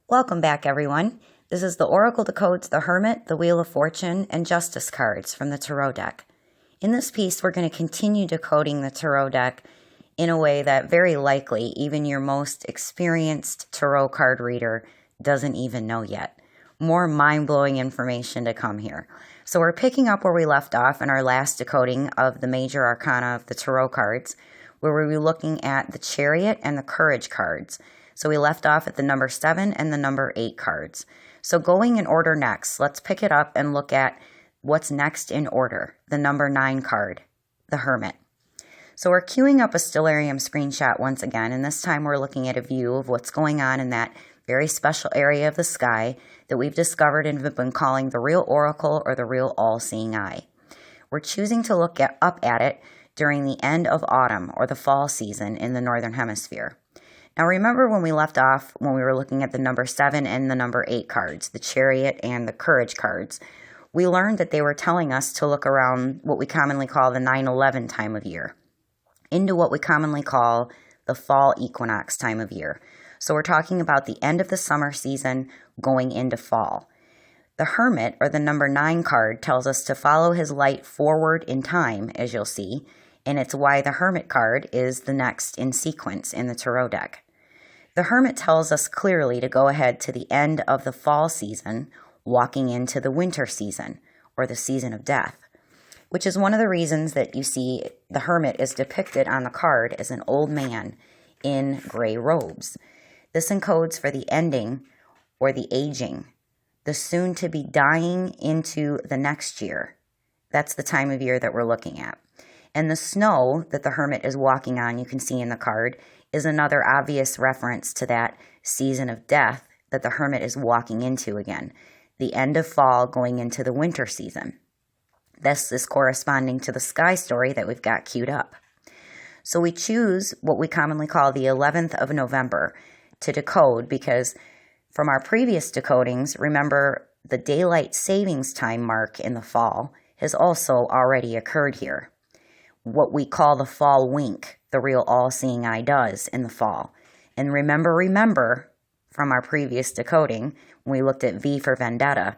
Welcome back, everyone. This is the Oracle Decodes The Hermit, the Wheel of Fortune, and Justice cards from the Tarot deck. In this piece, we're going to continue decoding the Tarot deck in a way that very likely even your most experienced Tarot card reader doesn't even know yet. More mind-blowing information to come here. So we're picking up where we left off in our last decoding of the major arcana of the Tarot cards, where we were looking at the Chariot and the Courage cards. So we left off at the number 7 and the number 8 cards. So going in order next, let's pick it up and look at what's next in order, the number 9 card, the Hermit. So we're queuing up a Stellarium screenshot once again, and this time we're looking at a view of what's going on in that very special area of the sky that we've discovered and have been calling the real oracle or the real all-seeing eye. We're choosing to look up at it during the end of autumn or the fall season in the Northern Hemisphere. Now remember when we left off when we were looking at the number 7 and the number 8 cards, the Chariot and the Courage cards, we learned that they were telling us to look around what we commonly call the 9/11 time of year, into what we commonly call the fall equinox time of year. So we're talking about the end of the summer season going into fall. The Hermit, or the number 9 card, tells us to follow his light forward in time, as you'll see, and it's why the Hermit card is the next in sequence in the Tarot deck. The Hermit tells us clearly to go ahead to the end of the fall season, walking into the winter season, or the season of death, which is one of the reasons that you see the Hermit is depicted on the card as an old man in gray robes. This encodes for the ending or the aging, the soon-to-be dying into the next year. That's the time of year that we're looking at. And the snow that the Hermit is walking on, you can see in the card, is another obvious reference to that season of death that the Hermit is walking into again, the end of fall going into the winter season. This is corresponding to the sky story that we've got queued up. So we choose what we commonly call the 11th of November to decode because from our previous decodings, remember the daylight savings time mark in the fall has also already occurred here. What we call the fall wink, the real all-seeing eye does in the fall. And remember from our previous decoding, when we looked at V for Vendetta,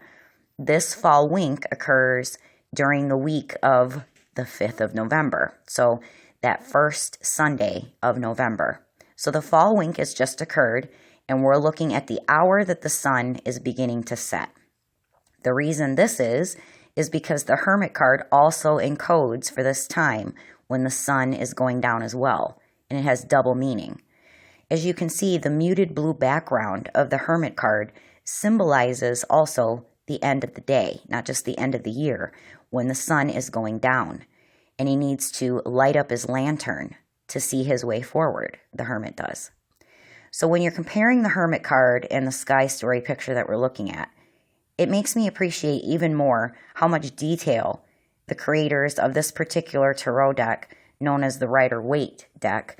this fall wink occurs during the week of the 5th of November. So that first Sunday of November. So the fall wink has just occurred, and we're looking at the hour that the sun is beginning to set. The reason this is because the Hermit card also encodes for this time when the sun is going down as well, and it has double meaning. As you can see, the muted blue background of the Hermit card symbolizes also the end of the day, not just the end of the year, when the sun is going down, and he needs to light up his lantern to see his way forward, the Hermit does. So when you're comparing the Hermit card and the sky story picture that we're looking at, it makes me appreciate even more how much detail the creators of this particular Tarot deck, known as the Rider-Waite deck,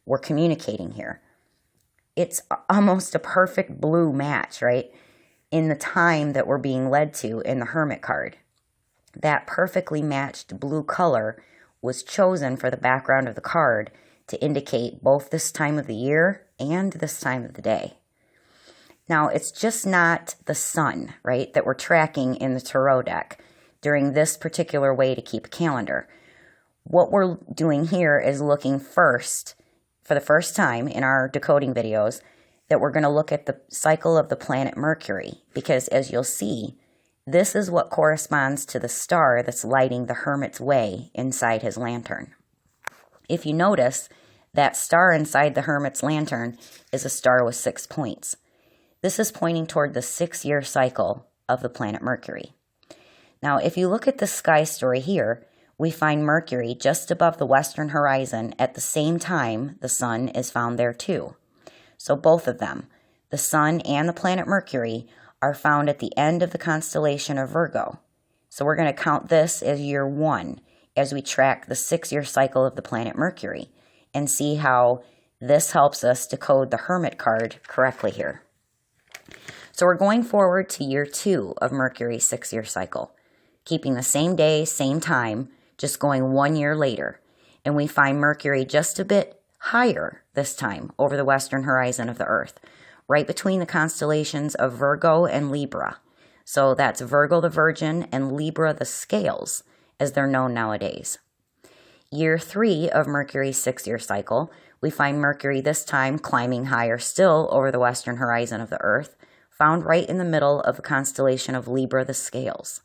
were communicating here. It's almost a perfect blue match, right, in the time that we're being led to in the Hermit card. That perfectly matched blue color was chosen for the background of the card to indicate both this time of the year and this time of the day. Now, it's just not the sun, right, that we're tracking in the Tarot deck during this particular way to keep a calendar. What we're doing here is looking first, for the first time in our decoding videos, that we're going to look at the cycle of the planet Mercury, because as you'll see, this is what corresponds to the star that's lighting the Hermit's way inside his lantern. If you notice, that star inside the Hermit's lantern is a star with 6 points. This is pointing toward the 6-year cycle of the planet Mercury. Now, if you look at the sky story here, we find Mercury just above the western horizon at the same time the sun is found there too. So both of them, the sun and the planet Mercury, are found at the end of the constellation of Virgo. So we're going to count this as year 1 as we track the 6-year cycle of the planet Mercury and see how this helps us decode the Hermit card correctly here. So we're going forward to year 2 of Mercury's 6-year cycle, keeping the same day, same time, just going 1 year later. And we find Mercury just a bit higher this time over the western horizon of the Earth, right between the constellations of Virgo and Libra. So that's Virgo the Virgin and Libra the Scales, as they're known nowadays. Year 3 of Mercury's 6-year cycle, we find Mercury this time climbing higher still over the western horizon of the Earth, found right in the middle of the constellation of Libra the Scales,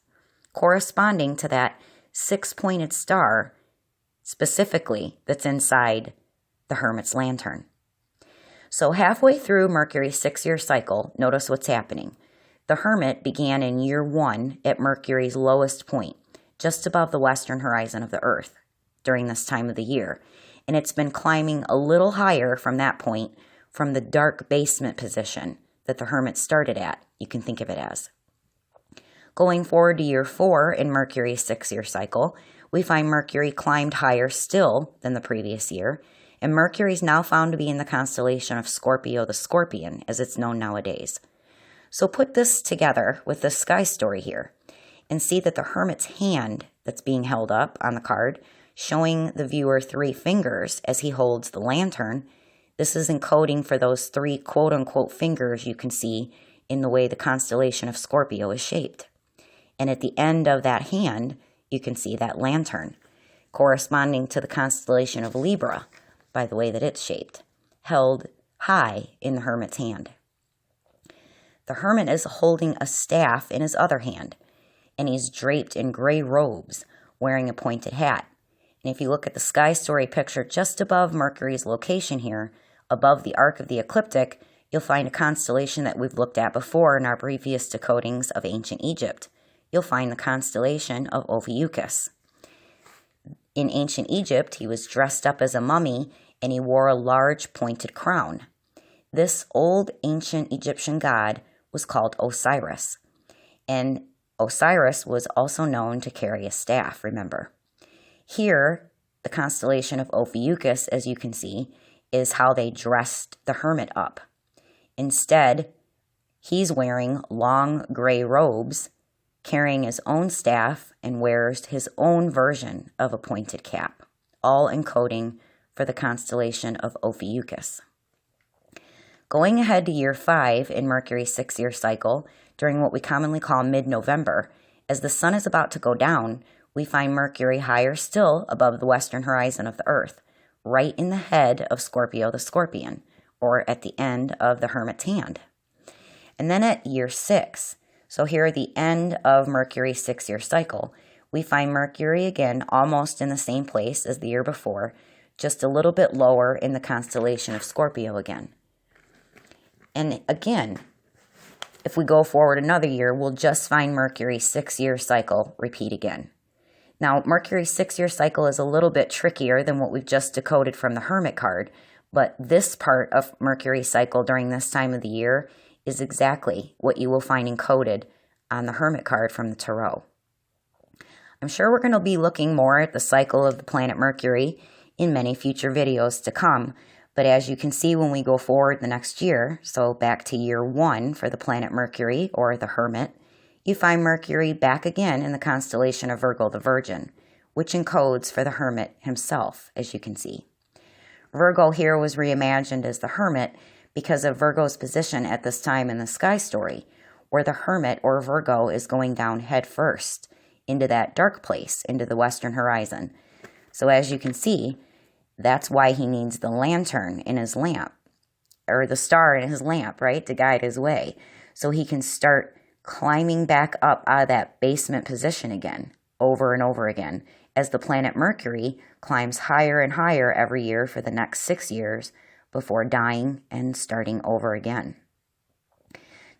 corresponding to that 6-pointed star specifically that's inside the Hermit's lantern. So halfway through Mercury's 6-year cycle, notice what's happening. The Hermit began in year 1 at Mercury's lowest point, just above the western horizon of the Earth during this time of the year, and it's been climbing a little higher from that point from the dark basement position that the Hermit started at, you can think of it as. Going forward to year 4 in Mercury's 6-year cycle, we find Mercury climbed higher still than the previous year, and Mercury is now found to be in the constellation of Scorpio the Scorpion, as it's known nowadays. So put this together with this sky story here, and see that the Hermit's hand that's being held up on the card, showing the viewer 3 fingers as he holds the lantern, this is encoding for those 3 quote-unquote fingers you can see in the way the constellation of Scorpio is shaped. And at the end of that hand, you can see that lantern, corresponding to the constellation of Libra, by the way that it's shaped, held high in the Hermit's hand. The Hermit is holding a staff in his other hand, and he's draped in gray robes, wearing a pointed hat. And if you look at the sky story picture just above Mercury's location here, above the arc of the ecliptic, you'll find a constellation that we've looked at before in our previous decodings of ancient Egypt. You'll find the constellation of Ophiuchus. In ancient Egypt, he was dressed up as a mummy, and he wore a large pointed crown. This old ancient Egyptian god was called Osiris, and Osiris was also known to carry a staff, remember. Here, the constellation of Ophiuchus, as you can see, is how they dressed the Hermit up. Instead, he's wearing long gray robes, carrying his own staff, and wears his own version of a pointed cap, all encoding for the constellation of Ophiuchus. Going ahead to year 5 in Mercury's 6-year cycle, during what we commonly call mid-November, as the sun is about to go down, we find Mercury higher still above the western horizon of the Earth, right in the head of Scorpio the Scorpion, or at the end of the Hermit's hand. And then at year 6, so here at the end of Mercury's 6-year cycle, we find Mercury again almost in the same place as the year before, just a little bit lower in the constellation of Scorpio again. And again, if we go forward another year, we'll just find Mercury's 6-year cycle repeat again. Now, Mercury's 6-year cycle is a little bit trickier than what we've just decoded from the Hermit card, but this part of Mercury's cycle during this time of the year is exactly what you will find encoded on the Hermit card from the Tarot. I'm sure we're going to be looking more at the cycle of the planet Mercury in many future videos to come, but as you can see when we go forward the next year, so back to year 1 for the planet Mercury or the Hermit, you find Mercury back again in the constellation of Virgo the Virgin, which encodes for the Hermit himself, as you can see. Virgo here was reimagined as the Hermit because of Virgo's position at this time in the sky story, where the Hermit or Virgo is going down head first into that dark place, into the western horizon. So as you can see, that's why he needs the lantern in his lamp, or the star in his lamp, right, to guide his way, so he can start climbing back up out of that basement position again, over and over again, as the planet Mercury climbs higher and higher every year for the next 6 years before dying and starting over again.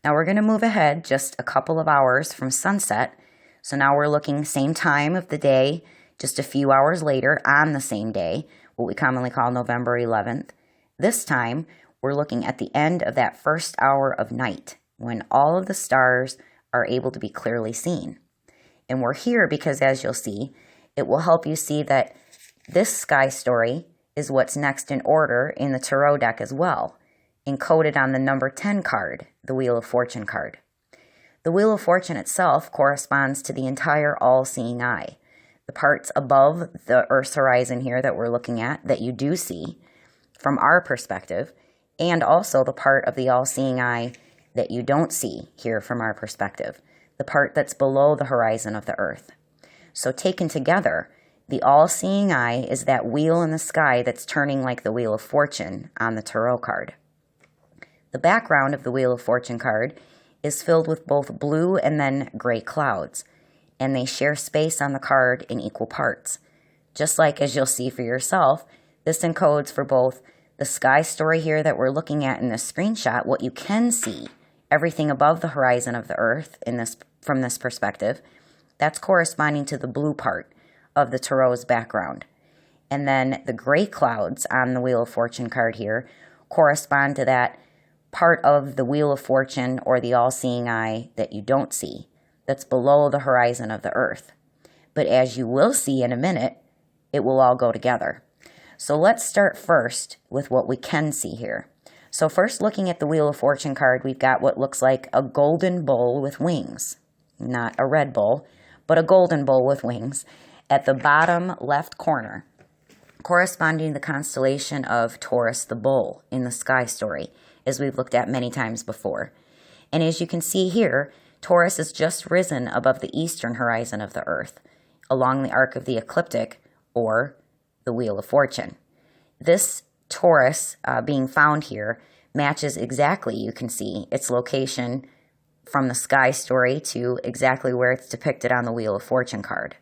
Now we're going to move ahead just a couple of hours from sunset. So now we're looking same time of the day, just a few hours later on the same day, what we commonly call November 11th. This time, we're looking at the end of that first hour of night, when all of the stars are able to be clearly seen. And we're here because, as you'll see, it will help you see that this sky story is what's next in order in the Tarot deck as well, encoded on the number 10 card, the Wheel of Fortune card. The Wheel of Fortune itself corresponds to the entire all-seeing eye. The parts above the Earth's horizon here that we're looking at, that you do see, from our perspective, and also the part of the all-seeing eye that you don't see here from our perspective, the part that's below the horizon of the earth. So taken together, the all-seeing eye is that wheel in the sky that's turning like the Wheel of Fortune on the Tarot card. The background of the Wheel of Fortune card is filled with both blue and then gray clouds, and they share space on the card in equal parts. Just like, as you'll see for yourself, this encodes for both the sky story here that we're looking at in this screenshot, what you can see, everything above the horizon of the earth from this perspective, that's corresponding to the blue part of the Tarot's background. And then the gray clouds on the Wheel of Fortune card here correspond to that part of the Wheel of Fortune or the all-seeing eye that you don't see, that's below the horizon of the earth. But as you will see in a minute, it will all go together. So let's start first with what we can see here. So first, looking at the Wheel of Fortune card, we've got what looks like a golden bull with wings. Not a red bull, but a golden bull with wings at the bottom left corner, corresponding to the constellation of Taurus the bull in the sky story, as we've looked at many times before. And as you can see here, Taurus has just risen above the eastern horizon of the earth, along the arc of the ecliptic, or the Wheel of Fortune. This Taurus being found here matches exactly, you can see, its location from the sky story to exactly where it's depicted on the Wheel of Fortune card.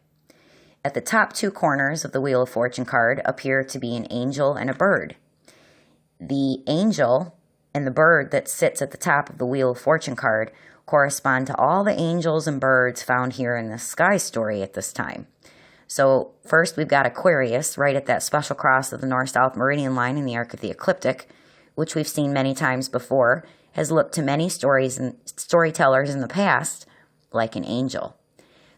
At the top two corners of the Wheel of Fortune card appear to be an angel and a bird. The angel and the bird that sits at the top of the Wheel of Fortune card correspond to all the angels and birds found here in the sky story at this time. So first we've got Aquarius right at that special cross of the north-south meridian line in the arc of the ecliptic, which we've seen many times before, has looked to many stories and storytellers in the past like an angel.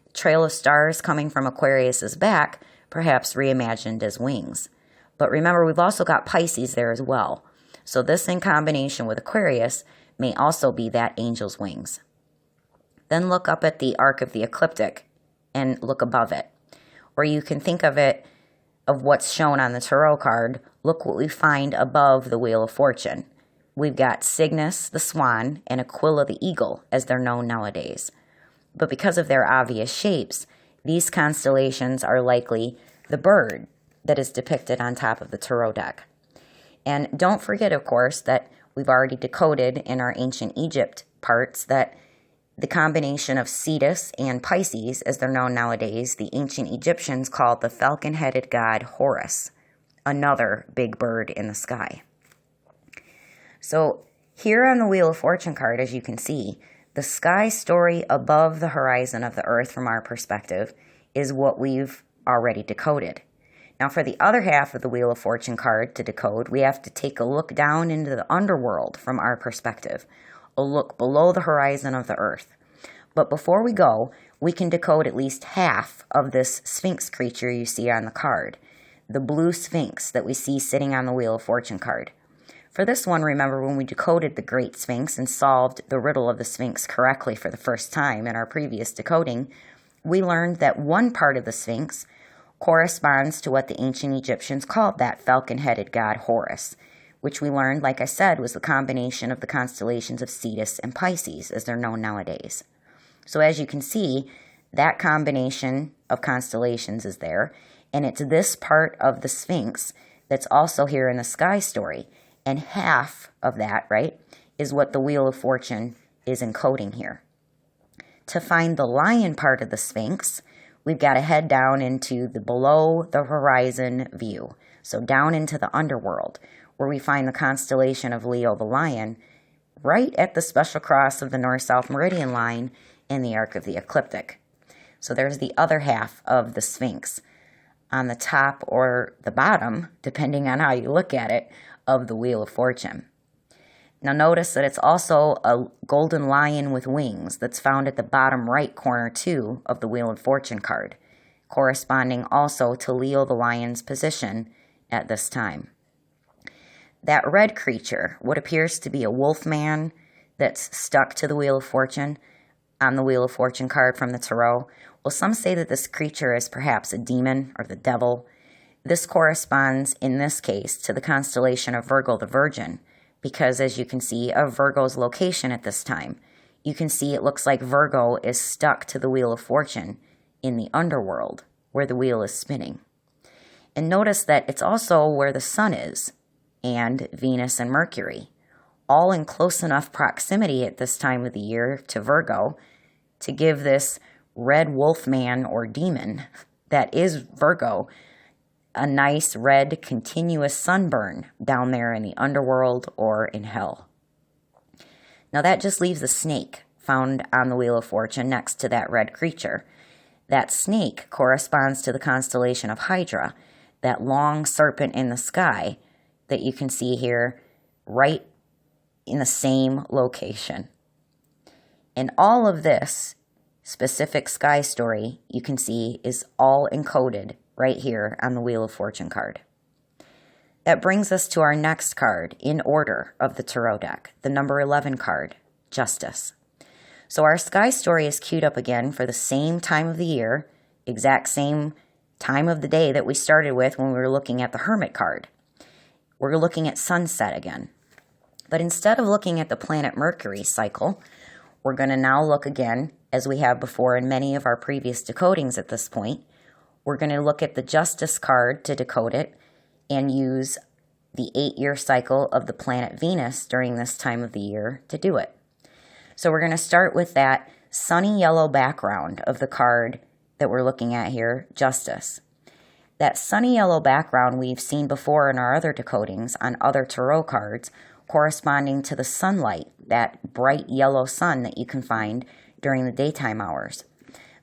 The trail of stars coming from Aquarius's back, perhaps reimagined as wings. But remember, we've also got Pisces there as well. So this in combination with Aquarius may also be that angel's wings. Then look up at the arc of the ecliptic and look above it. Or you can think of it, of what's shown on the tarot card, look what we find above the Wheel of Fortune. We've got Cygnus, the swan, and Aquila, the eagle, as they're known nowadays. But because of their obvious shapes, these constellations are likely the bird that is depicted on top of the tarot deck. And don't forget, of course, that we've already decoded in our ancient Egypt parts that the combination of Cetus and Pisces, as they're known nowadays, the ancient Egyptians called the falcon-headed god Horus, another big bird in the sky. So here on the Wheel of Fortune card, as you can see, the sky story above the horizon of the earth from our perspective is what we've already decoded. Now for the other half of the Wheel of Fortune card to decode, we have to take a look down into the underworld from our perspective, a look below the horizon of the earth. But before we go, we can decode at least half of this Sphinx creature you see on the card, the blue Sphinx that we see sitting on the Wheel of Fortune card. For this one, remember when we decoded the Great Sphinx and solved the riddle of the Sphinx correctly for the first time in our previous decoding, we learned that one part of the Sphinx corresponds to what the ancient Egyptians called that falcon-headed god Horus, which we learned, like I said, was the combination of the constellations of Cetus and Pisces, as they're known nowadays. So as you can see, that combination of constellations is there, and it's this part of the Sphinx that's also here in the sky story, and half of that, right, is what the Wheel of Fortune is encoding here. To find the lion part of the Sphinx, we've got to head down into the below the horizon view, so down into the underworld, where we find the constellation of Leo the lion right at the special cross of the north-south meridian line in the arc of the ecliptic. So there's the other half of the Sphinx on the top or the bottom, depending on how you look at it, of the Wheel of Fortune. Now notice that it's also a golden lion with wings that's found at the bottom right corner too of the Wheel of Fortune card, corresponding also to Leo the lion's position at this time. That red creature, what appears to be a wolf man that's stuck to the Wheel of Fortune on the Wheel of Fortune card from the tarot, well, some say that this creature is perhaps a demon or the devil. This corresponds, in this case, to the constellation of Virgo the Virgin, because, as you can see, of Virgo's location at this time. You can see it looks like Virgo is stuck to the Wheel of Fortune in the underworld where the wheel is spinning. And notice that it's also where the Sun is, and Venus and Mercury, all in close enough proximity at this time of the year to Virgo to give this red wolf man or demon that is Virgo a nice red continuous sunburn down there in the underworld or in hell. Now that just leaves the snake found on the Wheel of Fortune next to that red creature. That snake corresponds to the constellation of Hydra, that long serpent in the sky that you can see here right in the same location. And all of this specific sky story you can see is all encoded right here on the Wheel of Fortune card. That brings us to our next card in order of the tarot deck, the number 11 card, Justice. So our sky story is queued up again for the same time of the year, exact same time of the day that we started with when we were looking at the Hermit card. We're looking at sunset again. But instead of looking at the planet Mercury cycle, we're going to now look again, as we have before in many of our previous decodings at this point, we're going to look at the Justice card to decode it and use the 8-year cycle of the planet Venus during this time of the year to do it. So we're going to start with that sunny yellow background of the card that we're looking at here, Justice. That sunny yellow background we've seen before in our other decodings on other tarot cards, corresponding to the sunlight, that bright yellow sun that you can find during the daytime hours.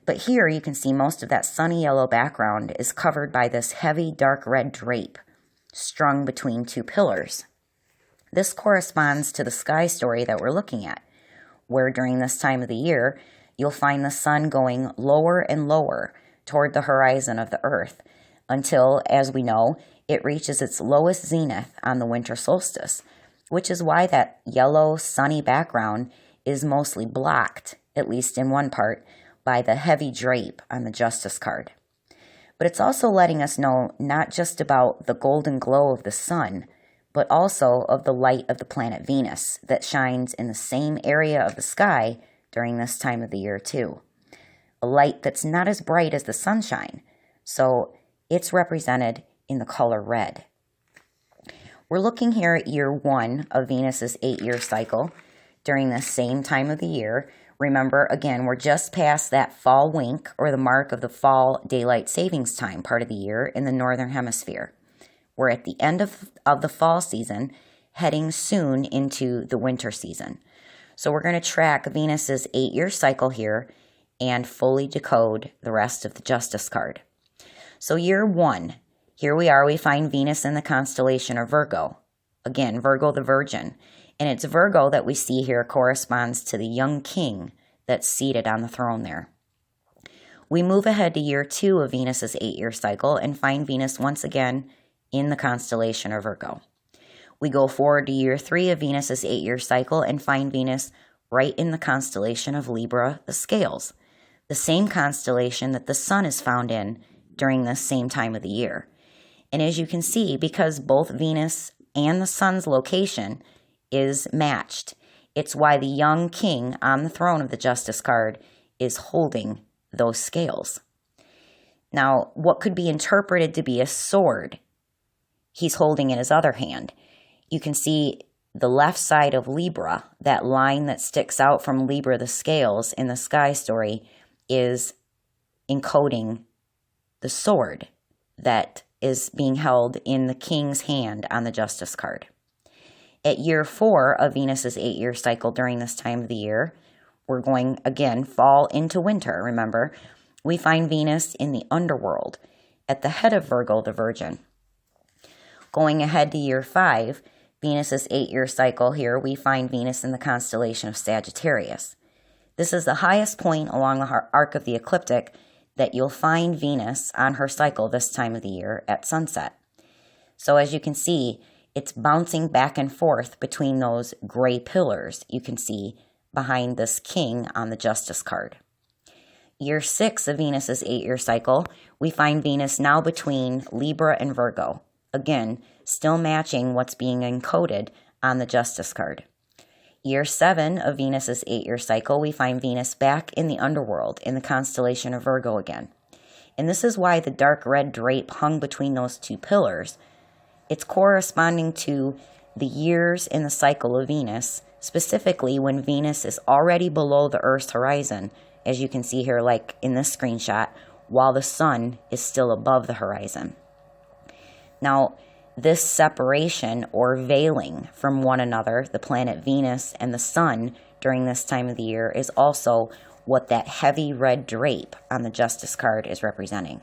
But here you can see most of that sunny yellow background is covered by this heavy dark red drape strung between two pillars. This corresponds to the sky story that we're looking at, where during this time of the year, you'll find the sun going lower and lower toward the horizon of the earth until, as we know, it reaches its lowest zenith on the winter solstice, which is why that yellow sunny background is mostly blocked, at least in one part, by the heavy drape on the Justice card. But it's also letting us know not just about the golden glow of the sun, but also of the light of the planet Venus that shines in the same area of the sky during this time of the year too. A light that's not as bright as the sunshine, so it's represented in the color red. We're looking here at year 1 of Venus's 8-year cycle during the same time of the year. Remember, again, we're just past that fall wink, or the mark of the fall daylight savings time part of the year in the northern hemisphere. We're at the end of the fall season, heading soon into the winter season. So we're going to track Venus's 8-year cycle here and fully decode the rest of the Justice card. So year 1, here we are, we find Venus in the constellation of Virgo. Again, Virgo the Virgin. And it's Virgo that we see here corresponds to the young king that's seated on the throne there. We move ahead to year 2 of Venus's 8-year cycle and find Venus once again in the constellation of Virgo. We go forward to year 3 of Venus's 8-year cycle and find Venus right in the constellation of Libra, the Scales, the same constellation that the sun is found in during this same time of the year. And as you can see, because both Venus and the sun's location is matched, it's why the young king on the throne of the Justice card is holding those scales. Now, what could be interpreted to be a sword, he's holding in his other hand. You can see the left side of Libra, that line that sticks out from Libra the Scales in the sky story, is encoding the sword that is being held in the king's hand on the Justice card. At year 4 of Venus's 8-year cycle during this time of the year, we're going, again, fall into winter, remember. We find Venus in the underworld at the head of Virgo the Virgin. Going ahead to year 5, Venus's 8-year cycle here, we find Venus in the constellation of Sagittarius. This is the highest point along the arc of the ecliptic that you'll find Venus on her cycle this time of the year at sunset. So as you can see, it's bouncing back and forth between those gray pillars you can see behind this king on the Justice card. Year 6 of Venus's 8-year cycle, we find Venus now between Libra and Virgo. Again, still matching what's being encoded on the Justice card. Year 7 of Venus's 8-year cycle, we find Venus back in the underworld in the constellation of Virgo again. And this is why the dark red drape hung between those two pillars. It's corresponding to the years in the cycle of Venus, specifically when Venus is already below the Earth's horizon, as you can see here like in this screenshot, while the sun is still above the horizon. Now, this separation or veiling from one another, the planet Venus and the sun during this time of the year, is also what that heavy red drape on the Justice card is representing.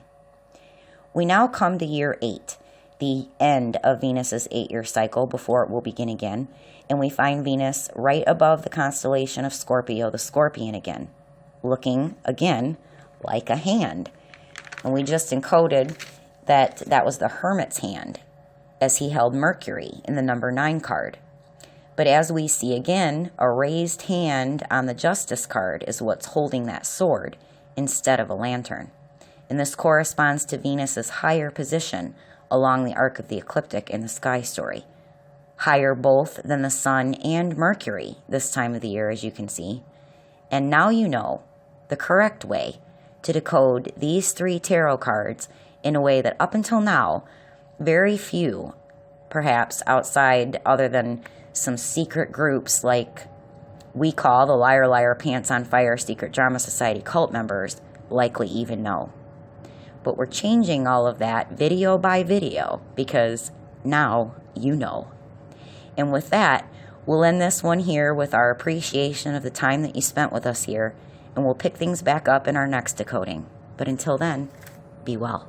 We now come to year 8, the end of Venus's 8-year cycle before it will begin again, and we find Venus right above the constellation of Scorpio, the Scorpion again, looking again like a hand. And we just encoded that was the Hermit's hand, as he held Mercury in the number 9 card. But as we see again, a raised hand on the Justice card is what's holding that sword instead of a lantern. And this corresponds to Venus's higher position along the arc of the ecliptic in the sky story. Higher both than the Sun and Mercury this time of the year, as you can see. And now you know the correct way to decode these 3 tarot cards in a way that up until now, very few, perhaps outside other than some secret groups like we call the Liar Liar Pants on Fire Secret Drama Society cult members, likely even know. But we're changing all of that video by video because now you know. And with that, we'll end this one here with our appreciation of the time that you spent with us here, and we'll pick things back up in our next decoding. But until then, be well.